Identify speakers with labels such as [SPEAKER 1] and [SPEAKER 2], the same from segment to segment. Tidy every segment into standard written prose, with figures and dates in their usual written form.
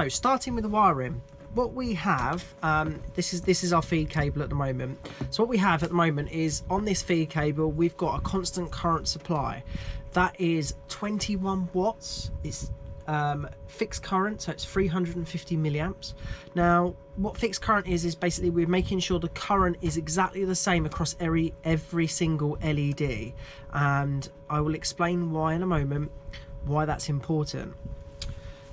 [SPEAKER 1] So starting with the wiring, what we have, this is our feed cable at the moment. So what we have at the moment is on this feed cable we've got a constant current supply that is 21 watts. It's fixed current, so it's 350 milliamps. Now what fixed current is basically we're making sure the current is exactly the same across every single LED, and I will explain why in a moment, why that's important.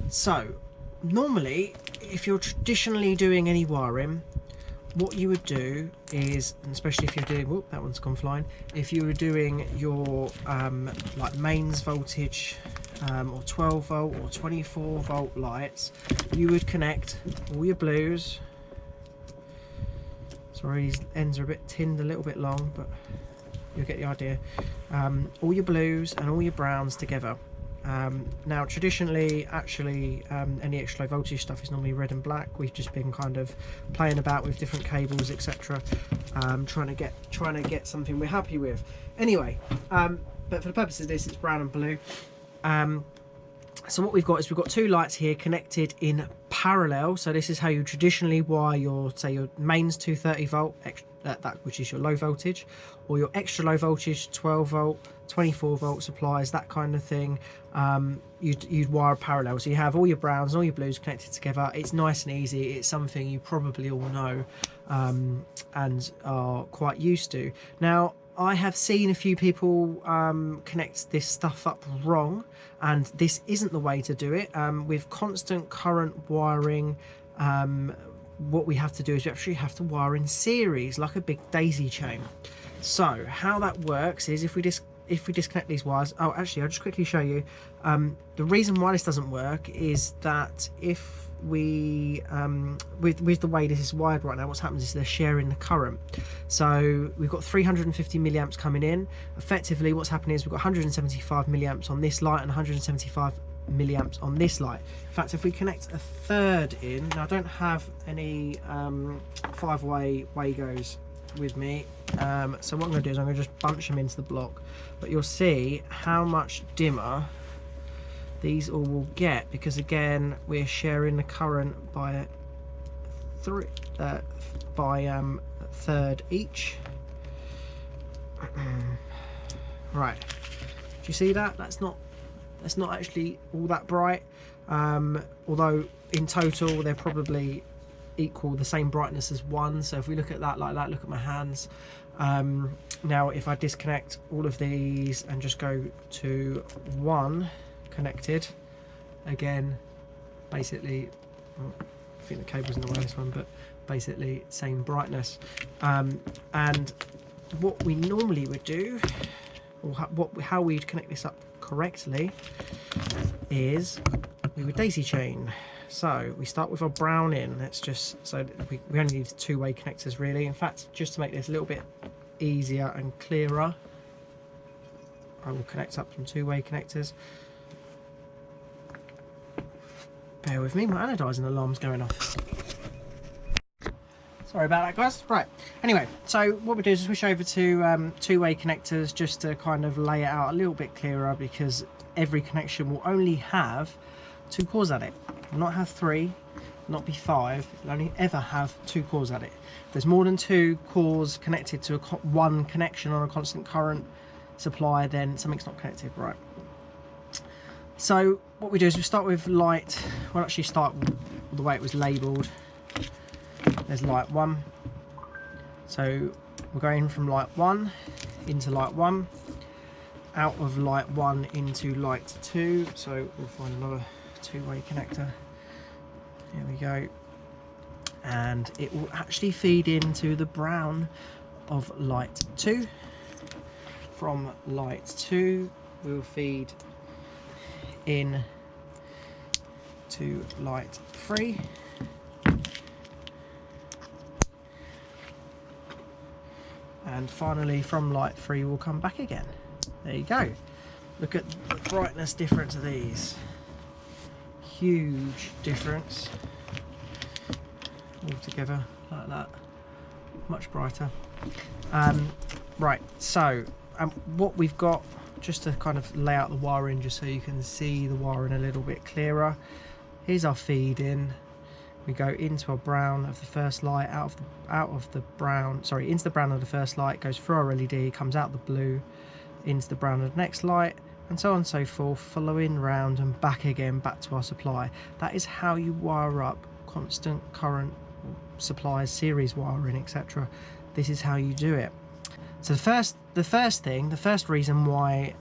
[SPEAKER 1] So normally if you're traditionally doing any wiring, what you would do is, and especially if you're doing, whoop, that one's gone flying, if you were doing your like mains voltage or 12 volt or 24 volt lights, you would connect all your blues. Sorry, these ends are a bit tinned, a little bit long, but you'll get the idea. All your blues and all your browns together. Now traditionally, actually, any extra low voltage stuff is normally red and black. We've just been kind of playing about with different cables, etc., trying to get something we're happy with. Anyway, but for the purpose of this, it's brown and blue. So what we've got is we've got two lights here connected in parallel. So this is how you traditionally wire your, say, your mains 230 volt, that which is your low voltage, or your extra low voltage 12 volt, 24 volt supplies, that kind of thing. You'd wire parallel, so you have all your browns and all your blues connected together. It's nice and easy. It's something you probably all know and are quite used to. Now I have seen a few people connect this stuff up wrong, and this isn't the way to do it. With constant current wiring, what we have to do is we actually have to wire in series like a big daisy chain. So how that works is if we disconnect these wires, oh actually I'll just quickly show you, the reason why this doesn't work is that if we with the way this is wired right now, what's happens is they're sharing the current. So we've got 350 milliamps coming in. Effectively what's happening is we've got 175 milliamps on this light and 175 milliamps on this light. In fact, if we connect a third in, now I don't have any 5-way Wagos with me, so what I'm going to do is I'm going to just bunch them into the block, but you'll see how much dimmer these all will get, because again we're sharing the current by third each. Right, do you see that? That's not actually all that bright, although in total they're probably equal, the same brightness as one. So if we look at that like that, look at my hands. Now if I disconnect all of these and just go to one connected, again basically, well, I think the cable's in the way of this one, but basically same brightness. And what we normally would do, or how we'd connect this up correctly, is we would daisy chain. So we start with our brown in. Let's just, so we only need 2-way connectors really. In fact, just to make this a little bit easier and clearer, I will connect up some 2-way connectors. Bear with me, my anodizing alarm's going off. Sorry about that, guys. Right, anyway, so what we do is switch over to 2-way connectors, just to kind of lay it out a little bit clearer, because every connection will only have 2 cores at it. It will not have 3, not be 5. It'll only ever have 2 cores at it. If there's more than 2 cores connected to one connection on a constant current supply, then something's not connected right. So what we do is we start with light. We'll actually start the way it was labelled. There's light 1. So we're going from light 1 into light 1, out of light 1 into light 2. So we'll find another 2-way connector. Here we go. And it will actually feed into the brown of light 2. From light 2 we'll feed in to light 3. And finally from light 3 we'll come back again. There you go. Look at the brightness difference of these. Huge difference. All together like that. Much brighter. Right, so what we've got, just to kind of lay out the wiring just so you can see the wiring a little bit clearer, Here's our feed in. We go into our brown of the first light, out of the brown, sorry, into the brown of the first light, goes through our LED, comes out the blue, into the brown of the next light, and so on and so forth, following round and back again, back to our supply. That is how you wire up constant current supplies, series wiring, etc. This is how you do it. So the first reason why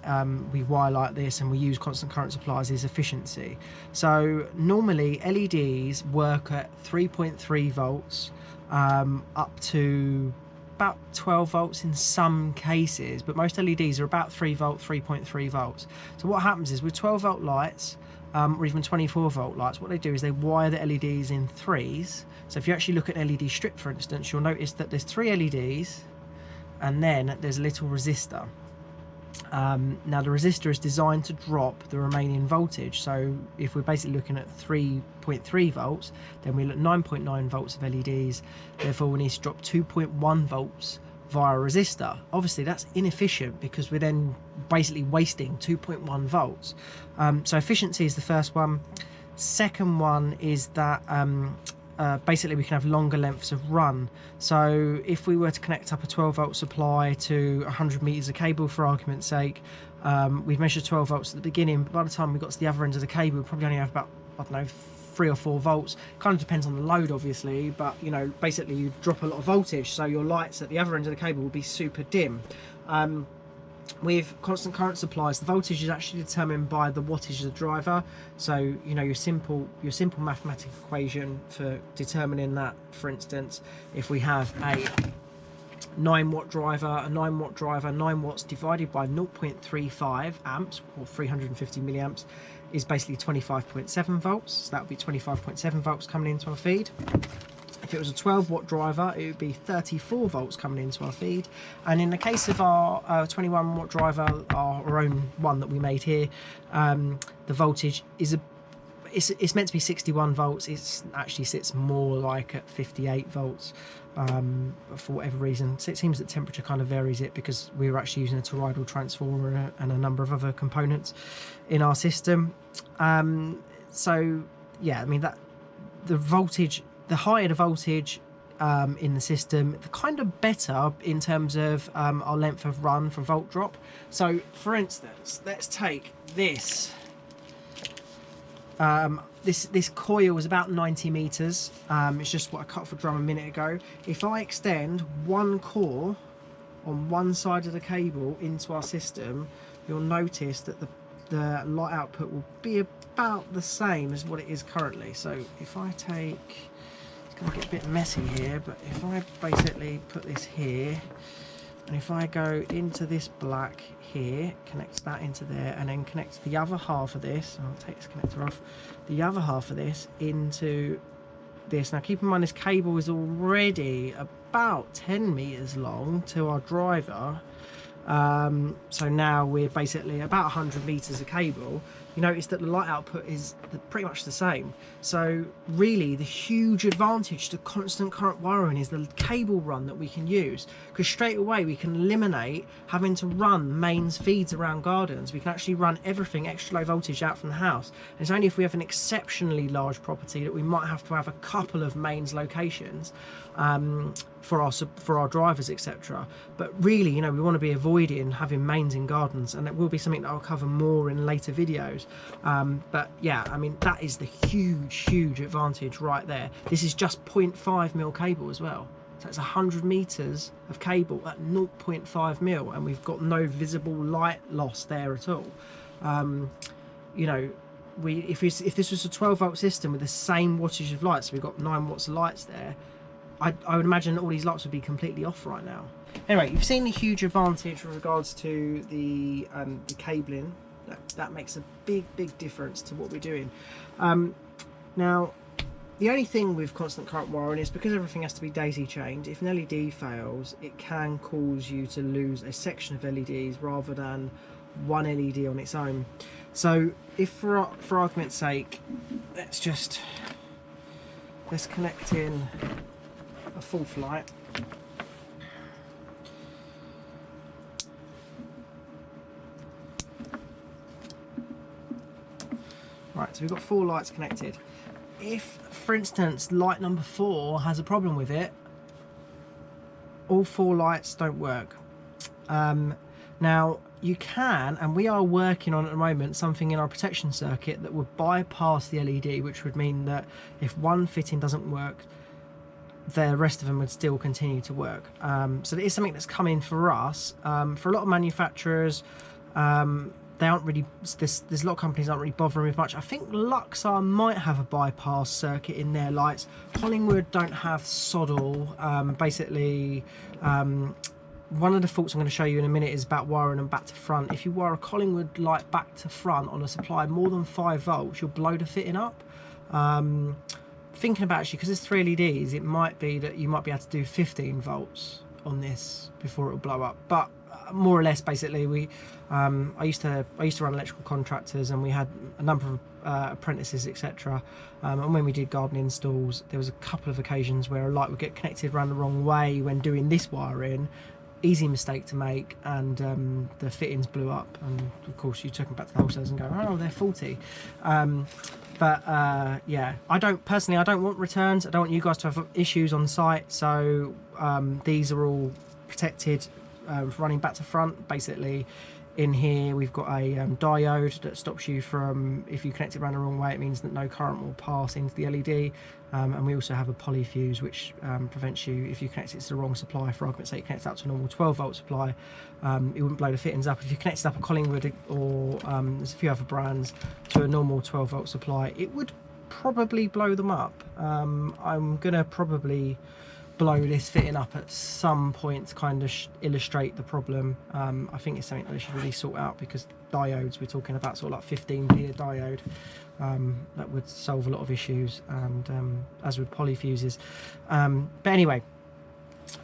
[SPEAKER 1] we wire like this and we use constant current supplies is efficiency. So normally LEDs work at 3.3 volts up to about 12 volts in some cases, but most LEDs are about 3 volt, 3.3 volts. So what happens is with 12 volt lights, or even 24 volt lights, what they do is they wire the LEDs in threes. So if you actually look at an LED strip, for instance, you'll notice that there's 3 LEDs and then there's a little resistor. Now the resistor is designed to drop the remaining voltage. So if we're basically looking at 3.3 volts, then we look at 9.9 volts of LEDs. Therefore we need to drop 2.1 volts via a resistor. Obviously that's inefficient because we're then basically wasting 2.1 volts. So efficiency is the first one. Second one is that basically we can have longer lengths of run. So if we were to connect up a 12 volt supply to 100 meters of cable, for argument's sake, we've measured 12 volts at the beginning, but by the time we got to the other end of the cable, we probably only have about, I don't know, 3 or 4 volts. Kind of depends on the load obviously, but you know, basically you drop a lot of voltage, so your lights at the other end of the cable will be super dim. With constant current supplies, the voltage is actually determined by the wattage of the driver. So you know, your simple mathematical equation for determining that, for instance, if we have a 9 watt driver, 9 watts divided by 0.35 amps or 350 milliamps is basically 25.7 volts. So that would be 25.7 volts coming into our feed. If it was a 12 watt driver, it would be 34 volts coming into our feed. And in the case of our 21 watt driver, our own one that we made here, the voltage is it's meant to be 61 volts. It actually sits more like at 58 volts for whatever reason. So it seems that temperature kind of varies it, because we were actually using a toroidal transformer and a number of other components in our system. So yeah, I mean, that the voltage, the higher the voltage in the system, the kind of better in terms of our length of run for volt drop. So for instance, let's take this. This coil is about 90 meters. It's just what I cut for drum a minute ago. If I extend one core on one side of the cable into our system, you'll notice that the light output will be about the same as what it is currently. So if I take, it's going to get a bit messy here, but if I basically put this here, and if I go into this black here, connect that into there, and then connect the other half of this, I'll take this connector off, the other half of this into this. Now keep in mind, this cable is already about 10 meters long to our driver. So now we're basically about 100 meters of cable. You notice that the light output is pretty much the same. So really the huge advantage to constant current wiring is the cable run that we can use, because straight away we can eliminate having to run mains feeds around gardens. We can actually run everything extra low voltage out from the house. And it's only if we have an exceptionally large property that we might have to have a couple of mains locations for our drivers, etc. But really, you know, we want to be avoiding having mains in gardens, and it will be something that I'll cover more in later videos. But yeah, I mean, that is the huge advantage right there. This is just 0.5 mil cable as well, so it's 100 meters of cable at 0.5 mil, and we've got no visible light loss there at all. You know, if this was a 12 volt system with the same wattage of lights, so we've got 9 watts of lights there, I would imagine all these lights would be completely off right now. Anyway, you've seen the huge advantage with regards to the cabling. That makes a big difference to what we're doing. Now, the only thing with constant current wiring is, because everything has to be daisy chained, if an LED fails, it can cause you to lose a section of LEDs rather than one LED on its own. So if for argument's sake, let's connect in a fourth light. Right, so we've got 4 lights connected. If, for instance, light number 4 has a problem with it, all 4 lights don't work. Now, you can, and we are working on at the moment, something in our protection circuit that would bypass the LED, which would mean that if one fitting doesn't work, the rest of them would still continue to work. So it is something that's come in for us. For a lot of manufacturers, they aren't really, there's a lot of companies aren't really bothering with much. I think Luxar might have a bypass circuit in their lights. Collingwood don't have SODL. Basically, one of the faults I'm going to show you in a minute is about wiring them back to front. If you wire a Collingwood light back to front on a supply more than 5 volts, you'll blow the fitting up. Thinking about, actually, because there's 3 LEDs, it might be that you might be able to do 15 volts on this before it'll blow up. But more or less, basically, I used to run electrical contractors, and we had a number of apprentices, etc. And when we did garden installs, there was a couple of occasions where a light would get connected around the wrong way when doing this wiring. Easy mistake to make, and the fittings blew up, and of course you took them back to the wholesalers and go, oh, they're faulty. Yeah, I don't want returns. I don't want you guys to have issues on site, so these are all protected, running back to front. Basically, in here we've got a diode that stops you from, if you connect it around the wrong way, it means that no current will pass into the LED. And we also have a poly fuse, which prevents you, if you connect it to the wrong supply, for argument's sake, connect it up to a normal 12 volt supply, it wouldn't blow the fittings up. If you connected up a Collingwood, or there's a few other brands, to a normal 12 volt supply, it would probably blow them up. I'm gonna probably blow this fitting up at some point to kind of illustrate the problem. I think it's something that they should really sort out, because diodes, we're talking about sort of like 15p a diode, that would solve a lot of issues, and as with poly fuses. But anyway,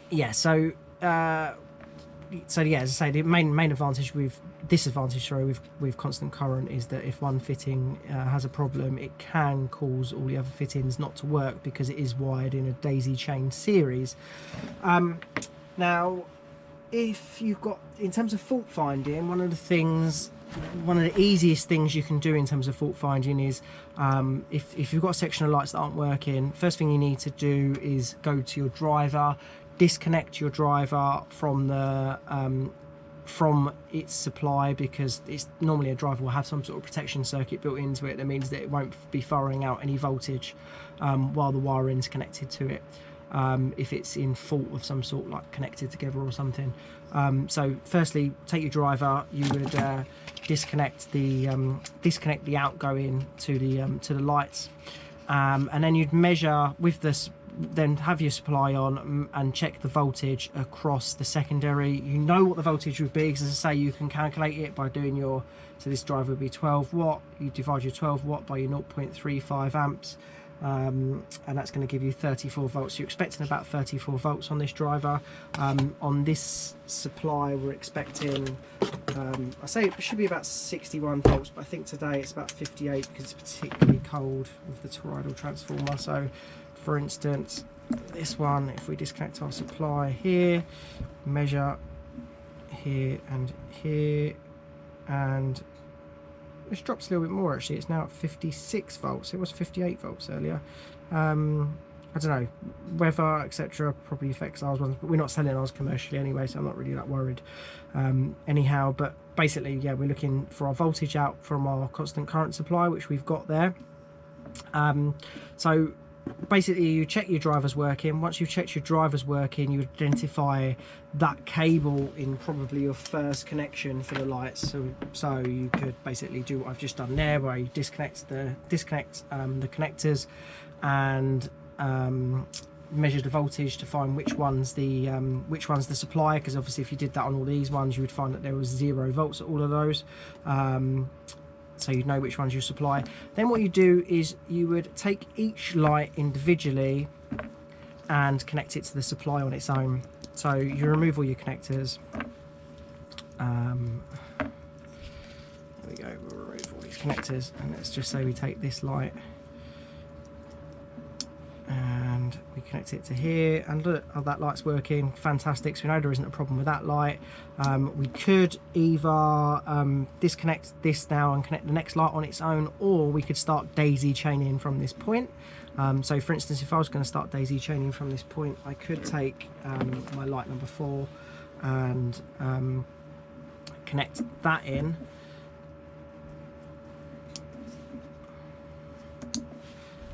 [SPEAKER 1] yeah, so yeah, as I say, the main advantage with with constant current is that if one fitting has a problem, it can cause all the other fittings not to work, because it is wired in a daisy chain series. Now, if you've got, in terms of fault finding, one of the easiest things you can do in terms of fault finding is, if you've got a section of lights that aren't working, first thing you need to do is go to your driver, disconnect your driver from the from its supply, because it's normally, a driver will have some sort of protection circuit built into it that means that it won't be firing out any voltage while the wiring's connected to it, if it's in fault of some sort, like connected together or something. So firstly, take your driver, you would disconnect the outgoing to the lights, and then you'd measure with this, then have your supply on and check the voltage across the secondary. You know what the voltage would be, because as I say, you can calculate it by doing your, so this driver would be 12 watt, you divide your 12 watt by your 0.35 amps, and that's going to give you 34 volts. You're expecting about 34 volts on this driver. On this supply we're expecting, I say it should be about 61 volts, but I think today it's about 58, because it's particularly cold with the toroidal transformer. So for instance, this one, if we disconnect our supply here, measure here and here, and this drops a little bit more actually. It's now at 56 volts. It was 58 volts earlier. I don't know, weather, etc. probably affects ours ones, but we're not selling ours commercially anyway, so I'm not really that worried. Anyhow, but basically, yeah, we're looking for our voltage out from our constant current supply, which we've got there. So basically, you check your driver's working. Once you've checked your driver's working, you identify that cable in probably your first connection for the lights. So you could basically do what I've just done there, where you disconnect the connectors and measure the voltage to find which one's the supply, because obviously if you did that on all these ones, you would find that there was 0 volts at all of those. So you know which ones you supply. Then what you do is you would take each light individually and connect it to the supply on its own. So you remove all your connectors. There we go, we'll remove all these connectors, and let's just say we take this light and and we connect it to here, and look, oh, that light's working, fantastic. So we know there isn't a problem with that light. We could either disconnect this now and connect the next light on its own, or we could start daisy chaining from this point. So for instance, if I was going to start daisy chaining from this point, I could take my light number 4 and connect that in.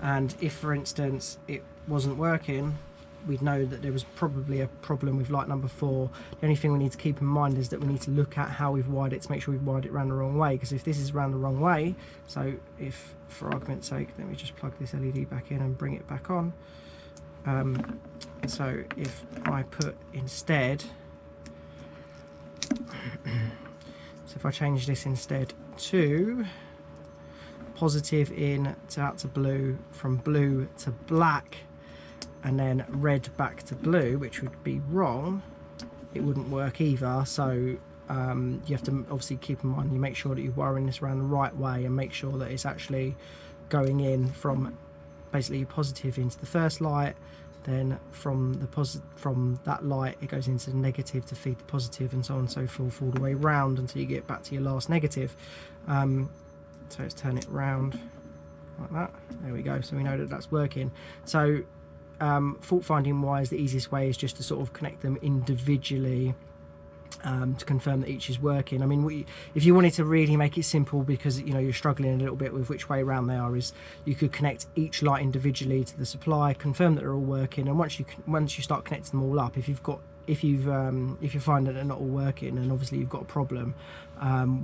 [SPEAKER 1] And if, for instance, it wasn't working, we'd know that there was probably a problem with light number 4. The only thing we need to keep in mind is that we need to look at how we've wired it to make sure we've wired it around the wrong way, because if this is around the wrong way, so if, for argument's sake, let me just plug this LED back in and bring it back on. So if I put instead, so if I change this instead to positive in to out to blue, from blue to black, and then red back to blue, which would be wrong, it wouldn't work either. So you have to obviously keep in mind, you make sure that you're wiring this around the right way and make sure that it's actually going in from basically positive into the first light, then from that light it goes into the negative to feed the positive, and so on and so forth, all the way round until you get back to your last negative. So let's turn it round like that. There we go. So we know that that's working. So fault finding wise, the easiest way is just to sort of connect them individually to confirm that each is working. I mean, if you wanted to really make it simple, because you know you're struggling a little bit with which way around they are, is you could connect each light individually to the supply, confirm that they're all working, and once you start connecting them all up, if you find that they're not all working, and obviously you've got a problem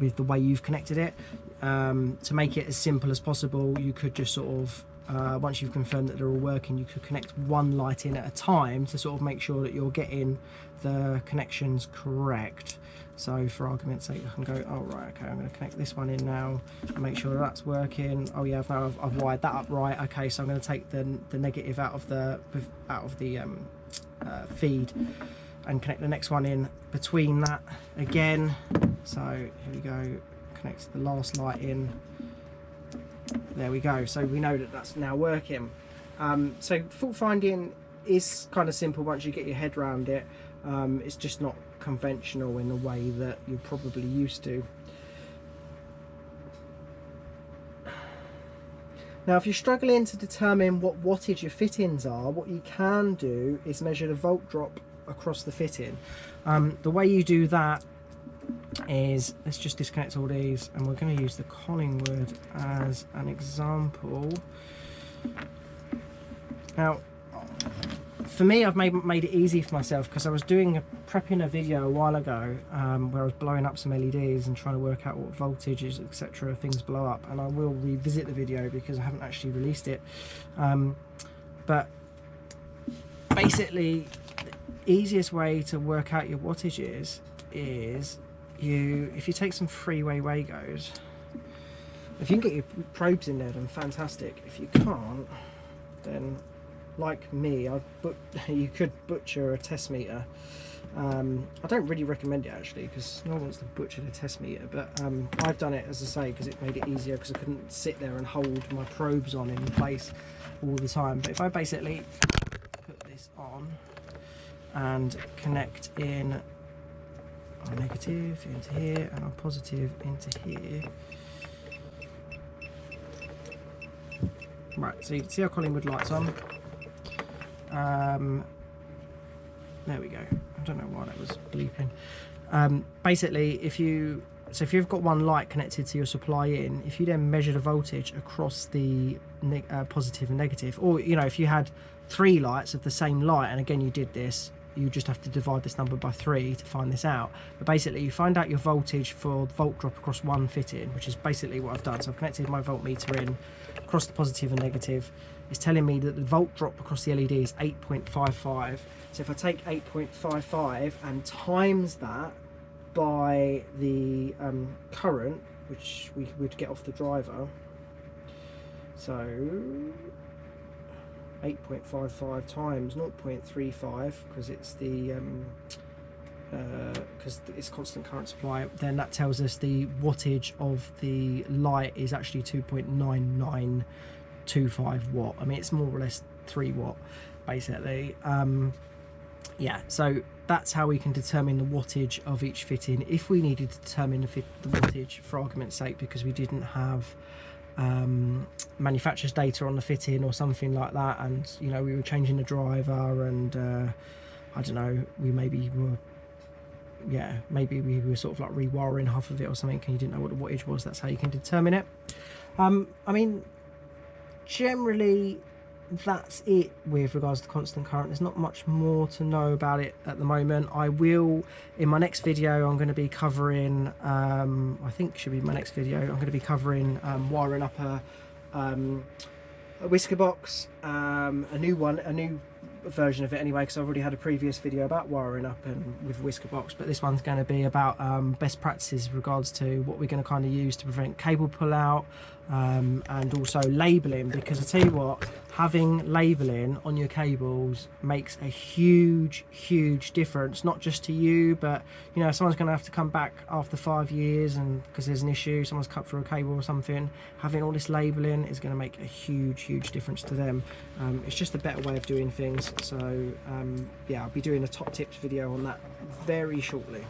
[SPEAKER 1] with the way you've connected it, to make it as simple as possible, you could just sort of once you've confirmed that they're all working, you could connect one light in at a time to sort of make sure that you're getting the connections correct. So for argument's sake, I can go, oh right, okay, I'm going to connect this one in now and make sure that's working. Oh yeah, I've wired that up right. Okay, so I'm going to take the negative out of the feed and connect the next one in between that again. So here we go, connect the last light in. There we go. So we know that that's now working. So fault finding is kind of simple once you get your head around it. It's just not conventional in the way that you're probably used to. Now, if you're struggling to determine what wattage your fittings are, what you can do is measure the volt drop across the fitting. The way you do that is, let's just disconnect all these, and we're going to use the Collingwood as an example. Now, for me, I've made it easy for myself, because I was prepping a video a while ago where I was blowing up some LEDs and trying to work out what voltages, etc., things blow up, and I will revisit the video because I haven't actually released it. But basically, the easiest way to work out your wattages is if you take some three-way Wagos, if you can get your probes in there, then fantastic. If you can't, then like me, you could butcher a test meter. I don't really recommend it actually, because no one wants to butcher the test meter, but I've done it, as I say, because it made it easier, because I couldn't sit there and hold my probes on in place all the time. But if I basically put this on and connect in our negative into here and our positive into here, right, so you can see our Collingwood lights on. There we go. I don't know why that was bleeping. Basically, if you've got one light connected to your supply in, if you then measure the voltage across the positive and negative, or you know, if you had 3 lights of the same light, and again you did this, you just have to divide this number by 3 to find this out. But basically, you find out your voltage for volt drop across one fitting, which is basically what I've done. So I've connected my voltmeter in across the positive and negative. It's telling me that the volt drop across the LED is 8.55. So if I take 8.55 and times that by the current, which we would get off the driver, so 8.55 times 0.35, because it's because it's constant current supply, then that tells us the wattage of the light is actually 2.9925 watt. I mean, it's more or less 3 watt. basically. Yeah, so that's how we can determine the wattage of each fitting if we needed to determine the wattage, for argument's sake, because we didn't have manufacturer's data on the fitting or something like that, and you know, we were changing the driver, and I don't know, we maybe were, yeah, maybe we were sort of like rewiring half of it or something, and you didn't know what the wattage was. That's how you can determine it. I mean, generally that's it with regards to constant current. There's not much more to know about it at the moment. I will, in my next video, I'm going to be covering, I think should be my next video, I'm going to be covering wiring up a whisker box, a new version of it anyway, because I've already had a previous video about wiring up and with whisker box, but this one's going to be about best practices with regards to what we're going to kind of use to prevent cable pull out, and also labelling, because I tell you what, having labelling on your cables makes a huge difference, not just to you, but you know, someone's going to have to come back after 5 years and because there's an issue, someone's cut through a cable or something, having all this labelling is going to make a huge difference to them. It's just a better way of doing things. So yeah, I'll be doing a top tips video on that very shortly.